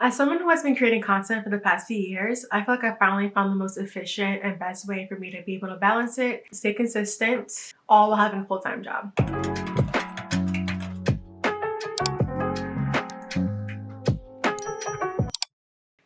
As someone who has been creating content for the past few years, I feel like I finally found the most efficient and best way for me to be able to balance it, stay consistent, all while having a full-time job.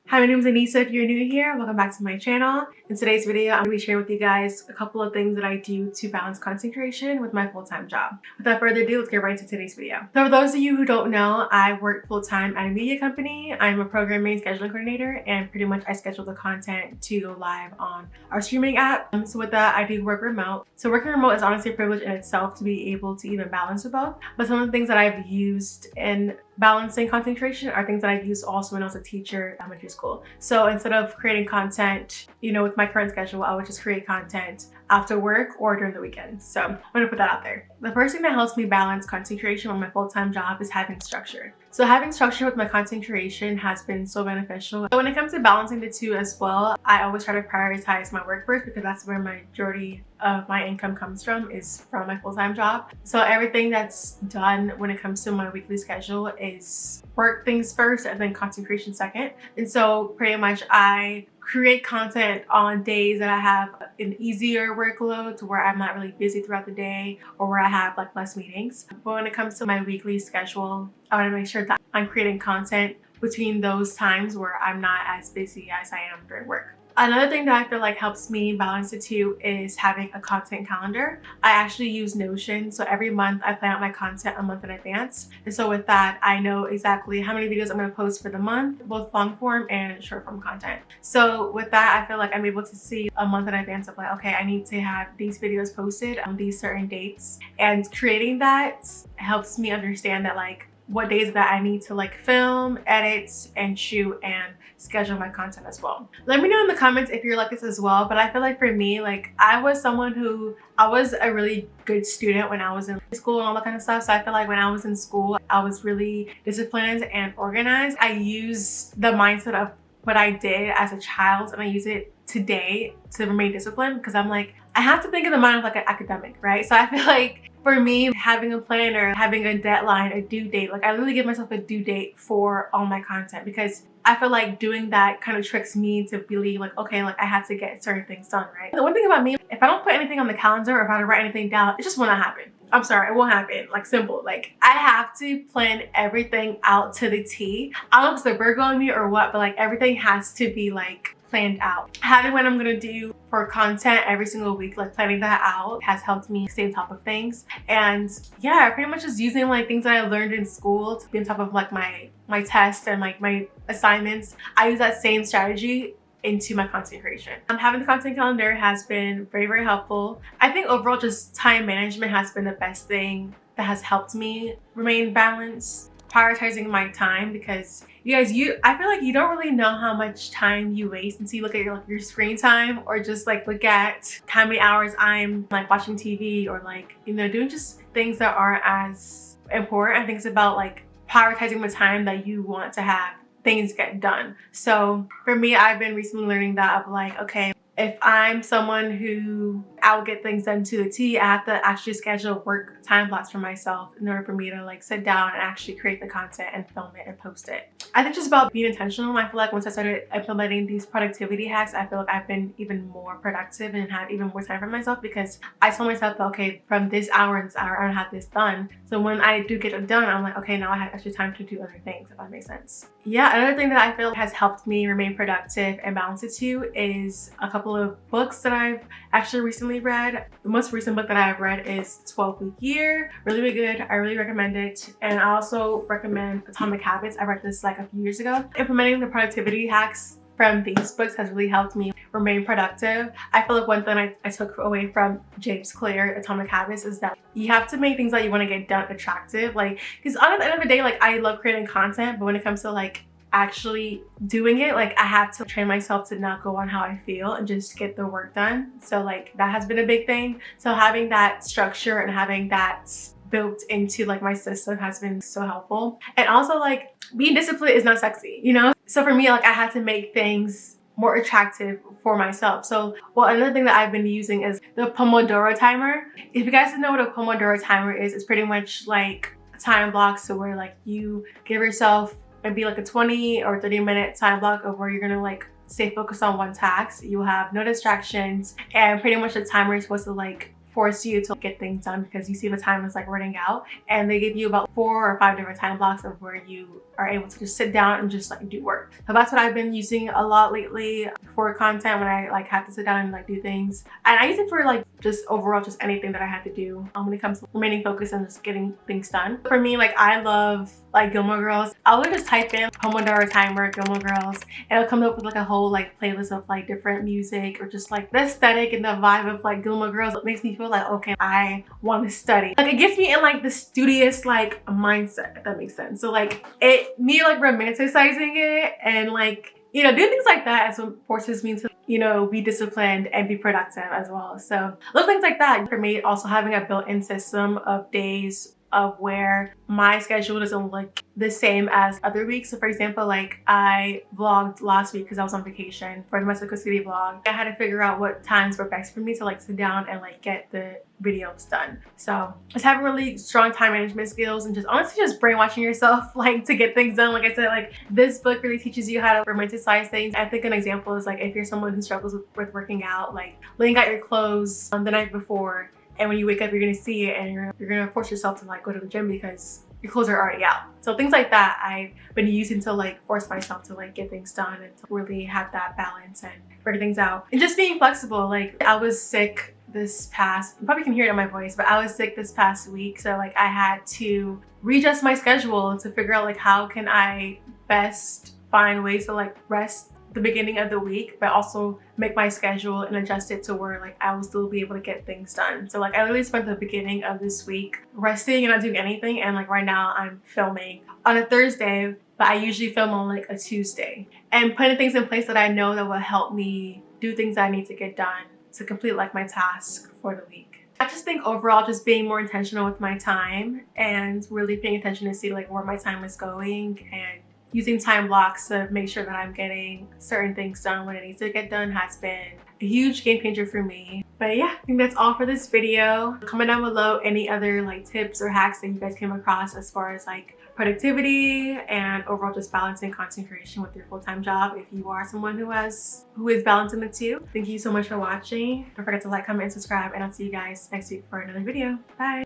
Hi, my name is Anissa. If you're new here, welcome back to my channel. In today's video, I'm going to be sharing with you guys a couple of things that I do to balance content creation with my full-time job. Without further ado, let's get right into today's video. So for those of you who don't know, I work full-time at a media company. I'm a programming scheduling coordinator, and pretty much I schedule the content to go live on our streaming app. So with that, I do work remote. So working remote is honestly a privilege in itself to be able to even balance the both. But some of the things that I've used in balancing content creation are things that I've used also when I was a teacher at elementary school. So instead of creating content, with my current schedule, I would just create content after work or during the weekend. So I'm gonna put that out there. The first thing that helps me balance content creation with my full-time job is having structure. So having structure with my content creation has been so beneficial. So when it comes to balancing the two as well, I always try to prioritize my work first because that's where my majority of my income comes from, is from my full-time job. So everything that's done when it comes to my weekly schedule is work things first and then content creation second. And so pretty much I create content on days that I have an easier workload, to where I'm not really busy throughout the day or where I have like less meetings. But when it comes to my weekly schedule, I want to make sure that I'm creating content between those times where I'm not as busy as I am during work. Another thing that I feel like helps me balance the two is having a content calendar. I actually use Notion. So every month I plan out my content a month in advance. And so with that, I know exactly how many videos I'm going to post for the month, both long form and short form content. So with that, I feel like I'm able to see a month in advance of like, okay, I need to have these videos posted on these certain dates. And creating that helps me understand that like what days that I need to like film, edit, and shoot and schedule my content as well. Let me know in the comments if you're like this as well. But I feel like for me, like I was a really good student when I was in school and all that kind of stuff. So I feel like when I was in school, I was really disciplined and organized. I used the mindset of what I did as a child and I use it today to remain disciplined, because I'm like, I have to think in the mind of like an academic, right? So I feel like for me, having a planner, having a deadline, a due date, like I literally give myself a due date for all my content, because I feel like doing that kind of tricks me to believe like, okay, like I have to get certain things done, right? The one thing about me, if I don't put anything on the calendar or if I don't write anything down, it just won't happen. I'm sorry, it won't happen. Like simple. Like I have to plan everything out to the T. I don't know if it's the Virgo in me or what, but like everything has to be like planned out. Having what I'm gonna do for content every single week, like planning that out, has helped me stay on top of things. And yeah, pretty much just using like things that I learned in school to be on top of like my tests and like my assignments. I use that same strategy into my content creation. Having the content calendar has been very, very helpful. I think overall just time management has been the best thing that has helped me remain balanced. Prioritizing my time, because you guys, I feel like you don't really know how much time you waste until you look at your screen time, or just like look at how many hours I'm like watching TV or like, doing just things that aren't as important. I think it's about like prioritizing the time that you want to have things get done. So for me, I've been recently learning that of like, okay, if I'm someone who I will get things done to the T, I have to actually schedule work time blocks for myself in order for me to like sit down and actually create the content and film it and post it. I think just about being intentional. I feel like once I started implementing these productivity hacks, I feel like I've been even more productive and had even more time for myself, because I told myself that, okay, from this hour and this hour, I'm gonna have this done. So when I do get it done, I'm like, okay, now I have extra time to do other things, if that makes sense. Yeah, another thing that I feel has helped me remain productive and balance it too is a couple of books that I've actually recently read. The most recent book that I've read is 12-Week Year. Really, really good. I really recommend it. And I also recommend Atomic Habits. I read this like a few years ago. Implementing the productivity hacks from these books has really helped me remain productive. I feel like one thing I took away from James Clear, Atomic Habits, is that you have to make things that you want to get done attractive. Like, because at the end of the day, like I love creating content, but when it comes to like actually doing it, like I have to train myself to not go on how I feel and just get the work done. So like that has been a big thing. So having that structure and having that built into like my system has been so helpful. And also like being disciplined is not sexy, So for me, like I had to make things more attractive for myself. So another thing that I've been using is the Pomodoro timer. If you guys don't know what a Pomodoro timer is, it's pretty much like time blocks, so where like you give yourself maybe like a 20 or 30-minute time block of where you're gonna like stay focused on one task. You have no distractions, and pretty much the timer is supposed to like force you to get things done because you see the time is like running out, and they give you about 4 or 5 different time blocks of where you are able to just sit down and just like do work. So that's what I've been using a lot lately for content when I like have to sit down and like do things. And I use it for like just overall just anything that I had to do when it comes to remaining focused and just getting things done. For me, like I love like Gilmore Girls. I'll just type in Pomodoro timer Gilmore Girls and it'll come up with like a whole like playlist of like different music or just like the aesthetic and the vibe of like Gilmore Girls. It makes me feel like, okay, I want to study. Like it gets me in like the studious like mindset, if that makes sense. So like me like romanticizing it and like, you know, doing things like that is what forces me to, you know, be disciplined and be productive as well. So little things like that. For me, also having a built-in system of days of where my schedule doesn't look the same as other weeks. So for example, like I vlogged last week because I was on vacation for the Mexico City vlog. I had to figure out what times were best for me to like sit down and like get the videos done. So just having really strong time management skills and just honestly just brainwashing yourself like to get things done. Like I said, like this book really teaches you how to romanticize things. I think an example is like if you're someone who struggles with working out, like laying out your clothes the night before, and when you wake up you're gonna see it and you're gonna force yourself to like go to the gym because your clothes are already out. So things like that I've been using to like force myself to like get things done and to really have that balance and figure things out. And just being flexible. Like I was sick this past, you probably can hear it in my voice, but I was sick this past week. So like I had to readjust my schedule to figure out like how can I best find ways to like rest the beginning of the week, but also make my schedule and adjust it to where like I will still be able to get things done. So like I literally spent the beginning of this week resting and not doing anything, and like right now I'm filming on a Thursday, but I usually film on like a Tuesday, and putting things in place that I know that will help me do things that I need to get done to complete like my task for the week. I just think overall just being more intentional with my time and really paying attention to see like where my time is going and using time blocks to make sure that I'm getting certain things done when it needs to get done has been a huge game changer for me. But yeah, I think that's all for this video. Comment down below any other like tips or hacks that you guys came across as far as like productivity and overall just balancing concentration with your full-time job if you are someone who is balancing the two. Thank you so much for watching. Don't forget to like, comment, and subscribe, and I'll see you guys next week for another video. Bye.